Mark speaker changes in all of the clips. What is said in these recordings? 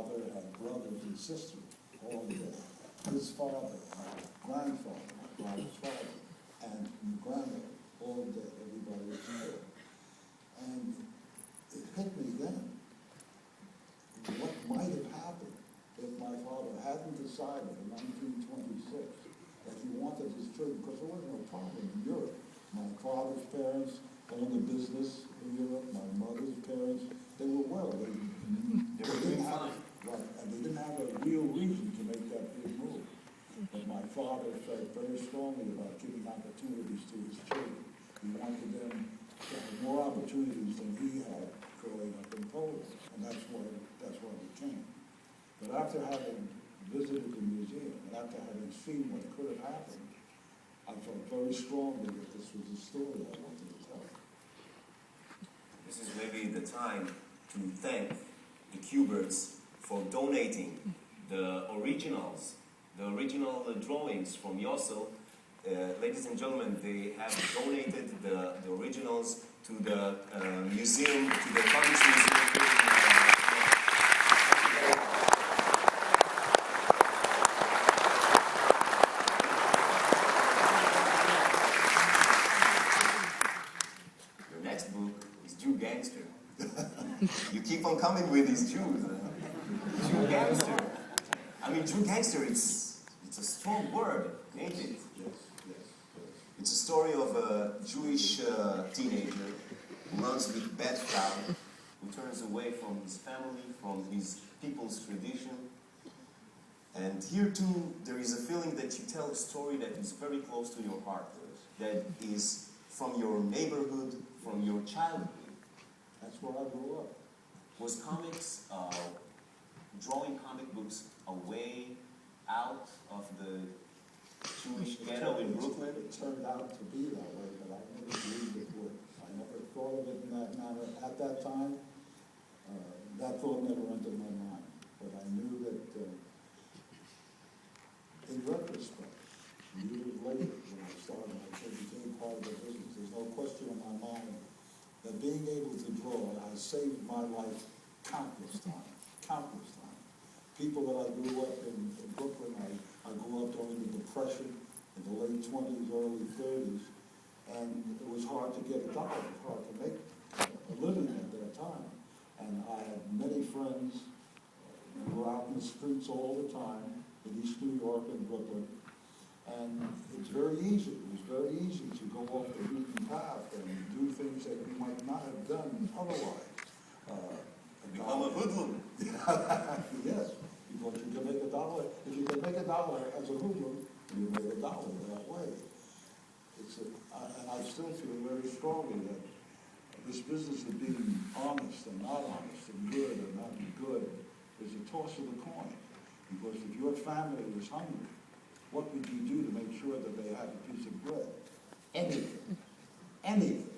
Speaker 1: father had brothers and sisters, all dead. His father, my grandfather, my father's father, and my grandmother, all dead. Everybody was dead. And it hit me then. What might have happened if my father hadn't decided in 1926 that he wanted his children, because there was no problem in Europe. My father's parents owned a business in Europe, my mother's parents, they were well. They didn't have, right, and they didn't have a real reason to make that big move. But my father felt very strongly about giving opportunities to his children. He wanted them to have more opportunities than he had growing up in Poland, and that's why we came. But after having visited the museum, and after having seen what could have happened, I felt very strongly that this was a story I wanted to tell.
Speaker 2: This is maybe the time to thank the Kuberts for donating the original drawings from Yossel. Ladies and gentlemen, they have donated the originals to the museum, to the Comics Museum. Your next book is Jew Gangster. You keep on coming with these Jews. Jew Gangster. I mean, Jew Gangster, it's a strong word, ain't it?
Speaker 1: Yes.
Speaker 2: It's a story of a Jewish teenager who runs with bad crowd, who turns away from his family, from his people's tradition. And here too, there is a feeling that you tell a story that is very close to your heart, that is from your neighborhood, from your childhood.
Speaker 1: That's where I grew up.
Speaker 2: Was comics, drawing comic books, a way out of the Jewish ghetto in Brooklyn?
Speaker 1: It turned out to be that way, but I never believed it would. I never thought of it in that manner at that time. That thought never entered my mind. But I knew that, in retrospect, years later, when I started, I became part of the business. There's no question in my mind that being able to draw has saved my life countless times. People that I grew up in Brooklyn, I grew up during the Depression in the late 20s, early 30s, and it was hard to get a dollar, it was hard to make a living at that time. And I had many friends who were out in the streets all the time in East New York and Brooklyn, and it's very easy. It was very easy to go off the beaten path and do things that you might not have done otherwise.
Speaker 2: Become a hoodlum.
Speaker 1: Yes, because you can make a dollar. If you can make a dollar as a hoodlum, you make a dollar that way. And I still feel very strongly that this business of being honest and not honest, and good and not good, is a toss of the coin. Because if your family is hungry, what would you do to make sure that they have a piece of bread? Anything.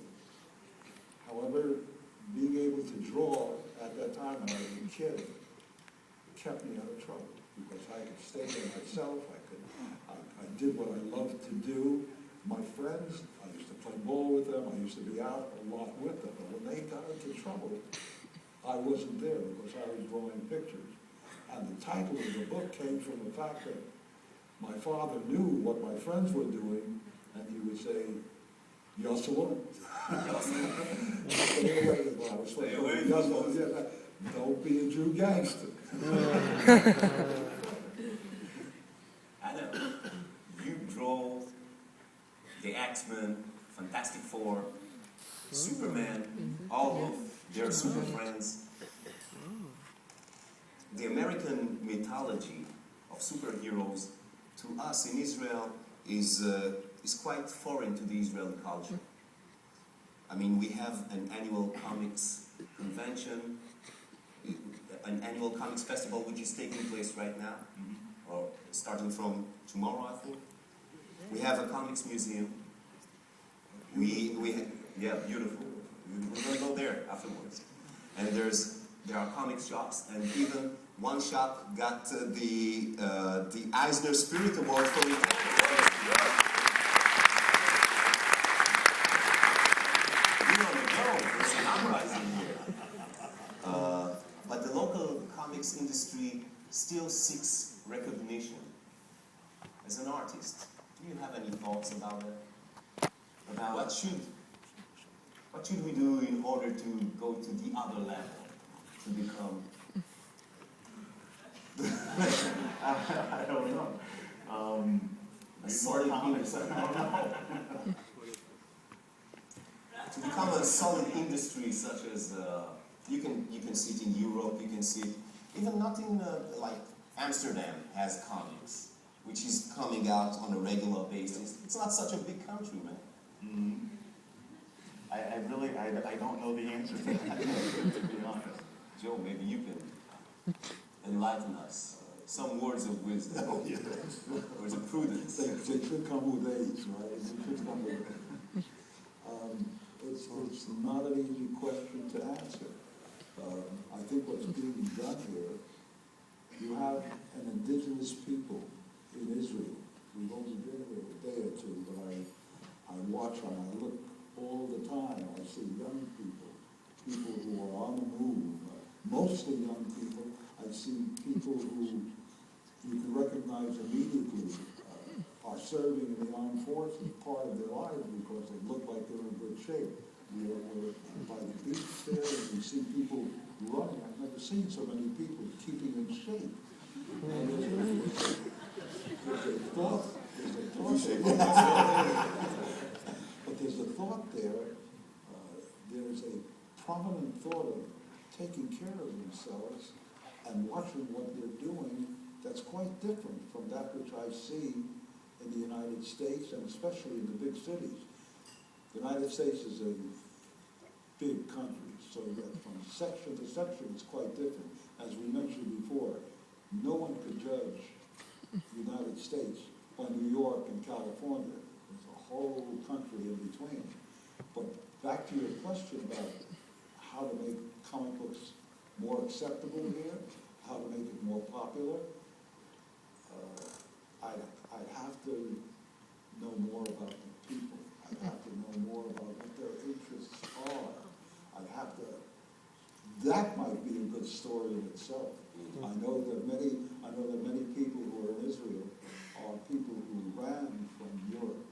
Speaker 1: However, being able to draw at that time when I was a kid kept me out of trouble, because I could stay there myself. I did what I loved to do. My friends, I used to play ball with them. I used to be out a lot with them. But when they got into trouble, I wasn't there because I was drawing pictures. And the title of the book came from the fact that my father knew what my friends were doing, and he would say, Yossel. Stay away from them. Don't be a Jew gangster.
Speaker 2: I know. You draw the X-Men, Fantastic Four, Superman, all of their super friends. The American mythology of superheroes to us in Israel is quite foreign to the Israeli culture. I mean, we have an annual comics convention, an annual comics festival which is taking place right now, or starting from tomorrow, I think. We have a comics museum. Yeah, beautiful. We're going to go there afterwards. And there are comics shops, and even one shop got the Eisner Spirit Award for it. We're on the go. It's an uprising here. But the local comics comics industry still seeks recognition as an artist. Do you have any thoughts about that? About what should we do in order to go to the other level, to become?
Speaker 3: I don't know.
Speaker 2: A solid industry. To become a solid industry such as you can see it in Europe, you can see it even not in like Amsterdam has comics, which is coming out on a regular basis. It's not such a big country, man.
Speaker 3: Mm. I don't know the answer to that, to be honest.
Speaker 2: Joe, maybe you can enlighten us. Some words of wisdom, words of prudence.
Speaker 1: They should come with age, right? They should come with age. It's not an easy question to answer. I think what's being done here, you have an indigenous people in Israel. We've only been here a day or two, but I watch and I look all the time. I see young people, people who are on the move, mostly young people. I see people who you can recognize immediately are serving in the armed forces part of their lives because they look like they're in good shape. We're by the beach there and we see people running. I've never seen so many people keeping in shape. There's a thought but there's a thought there. There's a prominent thought of taking care of themselves and watching what they're doing that's quite different from that which I see in the United States and especially in the big cities. The United States is a big country, so that from section to section it's quite different. As we mentioned before, no one could judge the United States by New York and California. There's a whole country in between. But back to your question about how to make comic books more acceptable here, how to make it more popular, I'd have to know more about the people. I'd have to know more about what their interests are. That might be a good story in itself. I know that many people who are in Israel are people who ran from Europe